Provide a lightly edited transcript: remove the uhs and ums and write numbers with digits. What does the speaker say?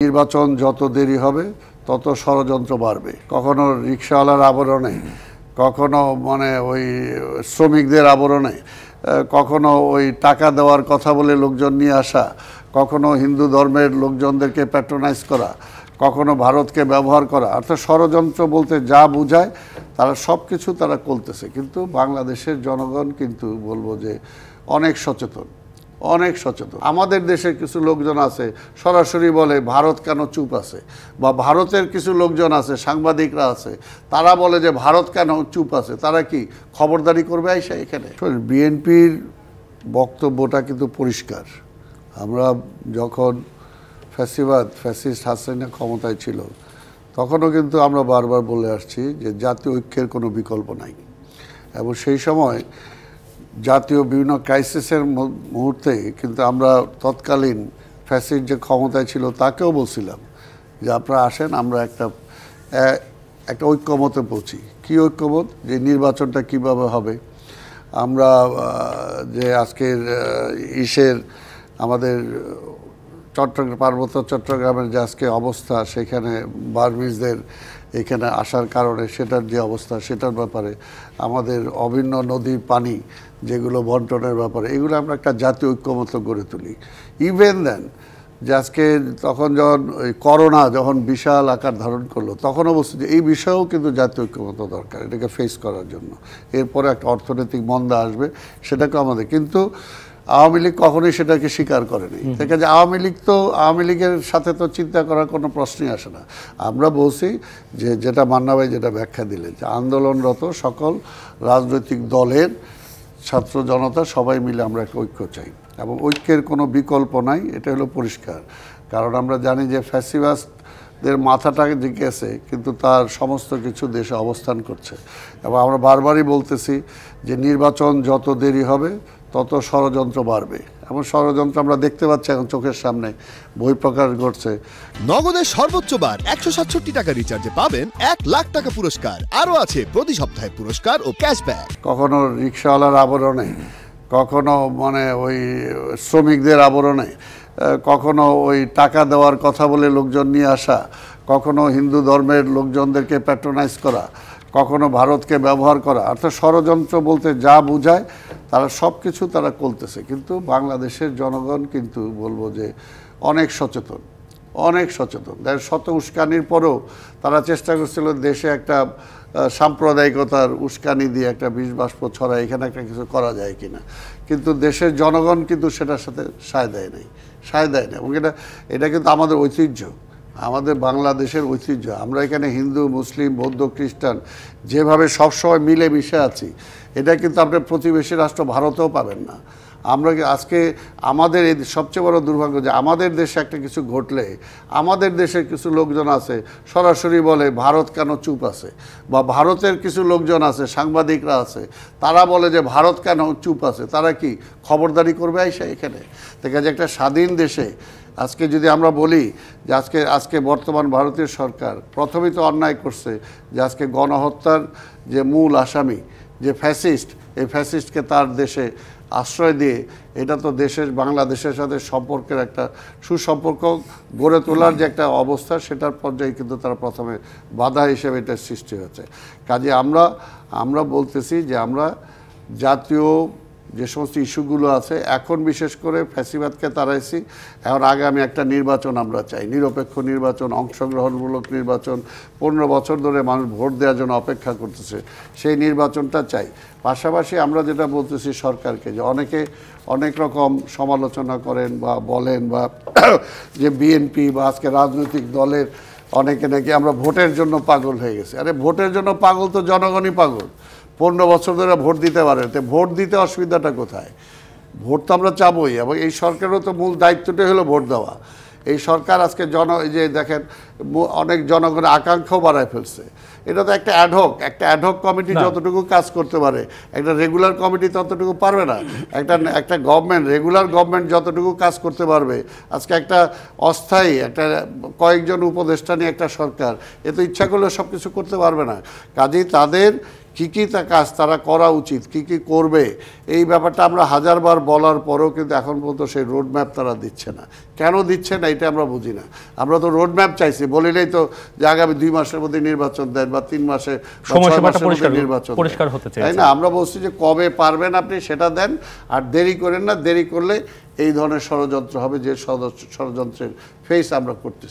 নির্বাচন যত দেরি হবে তত ষড়যন্ত্র বাড়বে। কখনো রিকশাওয়ালার আবরণে, কখনো ওই শ্রমিকদের আবরণে, কখনো ওই টাকা দেওয়ার কথা বলে লোকজন নিয়ে আসা, কখনো হিন্দু ধর্মের লোকজনদেরকে প্যাট্রোনাইজ করা, কখনো ভারতকে ব্যবহার করা, অর্থাৎ ষড়যন্ত্র বলতে যা বোঝায় তারা সব কিছু তারা করতেছে। কিন্তু বাংলাদেশের জনগণ কিন্তু বলবো যে অনেক সচেতন, অনেক সচেতন। আমাদের দেশের কিছু লোকজন আছে সরাসরি বলে ভারত কেন চুপ আছে, বা ভারতের কিছু লোকজন আছে সাংবাদিকরা আছে তারা বলে যে ভারত কেন চুপ আছে, তারা কি খবরদারি করবে আইসা এখানে? বিএনপির বক্তব্যটা কিন্তু পরিষ্কার। আমরা যখন ফ্যাসিস্ট হাসিনা ক্ষমতায় ছিল তখনও কিন্তু আমরা বারবার বলে আসছি যে জাতীয় ঐক্যের কোনো বিকল্প নাই, এবং সেই সময় জাতীয় বিভিন্ন ক্রাইসিসের মুহূর্তে কিন্তু আমরা তৎকালীন ফ্যাসিস্ট যে ক্ষমতায় ছিল তাকেও বলছিলাম যে আপনারা আসেন, আমরা একটা ঐক্যমতে পৌঁছি। কী ঐক্যমত? যে নির্বাচনটা কিভাবে হবে, আমরা যে আজকের আমাদের পার্বত্য চট্টগ্রামের যে আজকে অবস্থা, সেখানে বার্মিজদের এখানে আসার কারণে সেটার যে অবস্থা, সেটার ব্যাপারে আমাদের অভিন্ন নদীর পানি যেগুলো বন্টনের ব্যাপারে, এগুলো আমরা একটা জাতীয় ঐক্যমত গড়ে তুলি। ইভেন দেন যে আজকে তখন যখন ওই করোনা যখন বিশাল আকার ধারণ করলো তখনও বলছি যে এই বিষয়েও কিন্তু জাতীয় ঐক্যমত দরকার এটাকে ফেস করার জন্য। এরপরে একটা অর্থনৈতিক মন্দা আসবে, সেটাকেও আমাদের, কিন্তু আওয়ামী লীগ কখনোই সেটাকে স্বীকার করেনি। দেখা যায় আওয়ামী লীগের সাথে তো চিন্তা করার কোনো প্রশ্নই আসে না। আমরা বলছি যে যেটা মান্না ভাই যেটা ব্যাখ্যা দিলেন, যে আন্দোলনরত সকল রাজনৈতিক দলের ছাত্র জনতা সবাই মিলে আমরা একটা ঐক্য চাই, এবং ঐক্যের কোনো বিকল্প নাই, এটা হলো পরিষ্কার। কারণ আমরা জানি যে ফ্যাসিবাসদের মাথাটা গেছে, কিন্তু তার সমস্ত কিছু দেশে অবস্থান করছে। এবং আমরা বারবারই বলতেছি যে নির্বাচন যত দেরি হবে তত ষড়যন্ত্র বাড়বে, এবং ষড়যন্ত্র আমরা দেখতে পাচ্ছি এখন চোখের সামনে বহিঃপ্রকাশ ঘটছে। নগদের সর্বোচ্চ বার 167 টাকা রিচার্জে পাবেন 1 লাখ টাকা পুরস্কার। আরও আছে প্রতি সপ্তাহে পুরস্কার ও ক্যাশব্যাক। কখনো রিকশাওয়ালার আবরণে, কখনো ওই শ্রমিকদের আবরণে, কখনো ওই টাকা দেওয়ার কথা বলে লোকজন নিয়ে আসা, কখনো হিন্দু ধর্মের লোকজনদেরকে প্যাট্রোনাইজ করা, কখনো ভারতকে ব্যবহার করা, অর্থাৎ ষড়যন্ত্র বলতে যা বোঝায় তারা সব কিছু তারা করতেছে। কিন্তু বাংলাদেশের জনগণ কিন্তু বলবো যে অনেক সচেতন, অনেক সচেতন। শত উস্কানির পরেও তারা চেষ্টা করছিল দেশে একটা সাম্প্রদায়িকতার উস্কানি দিয়ে একটা বিষ বাষ্প ছড়া এখানে একটা কিছু করা যায় কিনা, কিন্তু দেশের জনগণ কিন্তু সেটার সাথে সায় দেয় নাই। এবং এটা কিন্তু আমাদের ঐতিহ্য, আমাদের বাংলাদেশের ঐতিহ্য। আমরা এখানে হিন্দু, মুসলিম, বৌদ্ধ, খ্রিস্টান যেভাবে সবসময় মিলে মিশে আছি, এটা কিন্তু আপনার প্রতিবেশী রাষ্ট্র ভারতেও পাবেন না। আমরা আজকে আমাদের এই সবচেয়ে বড় দুর্ভাগ্য যে আমাদের দেশে একটা কিছু ঘটলে আমাদের দেশের কিছু লোকজন আছে সরাসরি বলে ভারত কেন চুপ আছে, বা ভারতের কিছু লোকজন আছে সাংবাদিকরা আছে তারা বলে যে ভারত কেন চুপ আছে, তারা কি খবরদারি করবে আইসা এখানে? দেখা যায় একটা স্বাধীন দেশে আজকে যদি আমরা বলি যে আজকে বর্তমান ভারতীয় সরকার প্রথমেই তো অন্যায় করছে যে আজকে গণহত্যার যে মূল আসামি যে ফ্যাসিস্ট, এই ফ্যাসিস্টকে তার দেশে আশ্রয় দিয়ে এটা তো বাংলাদেশের সাথে সম্পর্কের একটা সুসম্পর্ক গড়ে তোলার যে একটা অবস্থা, সেটার পর্যায়ে কিন্তু তারা প্রথমে বাধা হিসেবে এটা সৃষ্টি হয়েছে। কাজে আমরা বলতেছি যে আমরা জাতীয় যে সমস্ত ইস্যুগুলো আছে এখন বিশেষ করে ফ্যাসিবাদকে তাড়াইছি, এখন আগামী একটা নির্বাচন আমরা চাই, নিরপেক্ষ নির্বাচন, অংশগ্রহণমূলক নির্বাচন। 15 বছর ধরে মানুষ ভোট দেওয়ার জন্য অপেক্ষা করতেছে, সেই নির্বাচনটা চাই। পাশাপাশি আমরা যেটা বলতেছি সরকারকে, যে অনেকে অনেক রকম সমালোচনা করেন বা বলেন, বা যে বিএনপি বা আজকে রাজনৈতিক দলের অনেকে নাকি আমরা ভোটের জন্য পাগল হয়ে গেছে। আরে ভোটের জন্য পাগল তো জনগণই পাগল। 15 বছর ধরে ভোট দিতে পারে, তো ভোট দিতে অসুবিধাটা কোথায়? ভোট তো আমরা চাবই, এবং এই সরকারেরও তো মূল দায়িত্বটাই হলো ভোট দেওয়া। এই সরকার আজকে যে দেখেন অনেক জনগণের আকাঙ্ক্ষাও বাড়ায় ফেলছে। এটা তো একটা অ্যাডহক কমিটি যতটুকু কাজ করতে পারে, একটা রেগুলার কমিটি ততটুকু পারবে না। একটা গভর্নমেন্ট, রেগুলার গভর্নমেন্ট যতটুকু কাজ করতে পারবে, আজকে একটা অস্থায়ী একটা কয়েকজন উপদেষ্টা নিয়ে একটা সরকার এ তো ইচ্ছা করলে সব কিছু করতে পারবে না। কাজেই তাদের কী কী কাজ তারা করা উচিত, কী কী করবে, এই ব্যাপারটা আমরা হাজারবার বলার পরেও কিন্তু এখন পর্যন্ত সেই রোড ম্যাপ তারা দিচ্ছে না। কেন দিচ্ছে না এটা আমরা বুঝি না। আমরা তো রোড ম্যাপ চাইছি, বলিলেই তো যে আগামী 2 মাসের মধ্যে নির্বাচন দেন বা 3 মাসে নির্বাচন, তাই না? আমরা বলছি যে কবে পারবেন আপনি সেটা দেন, আর দেরি করেন না। দেরি করলে এই ধরনের ষড়যন্ত্র হবে, যে ষড়যন্ত্রের ফেস আমরা করতেছি।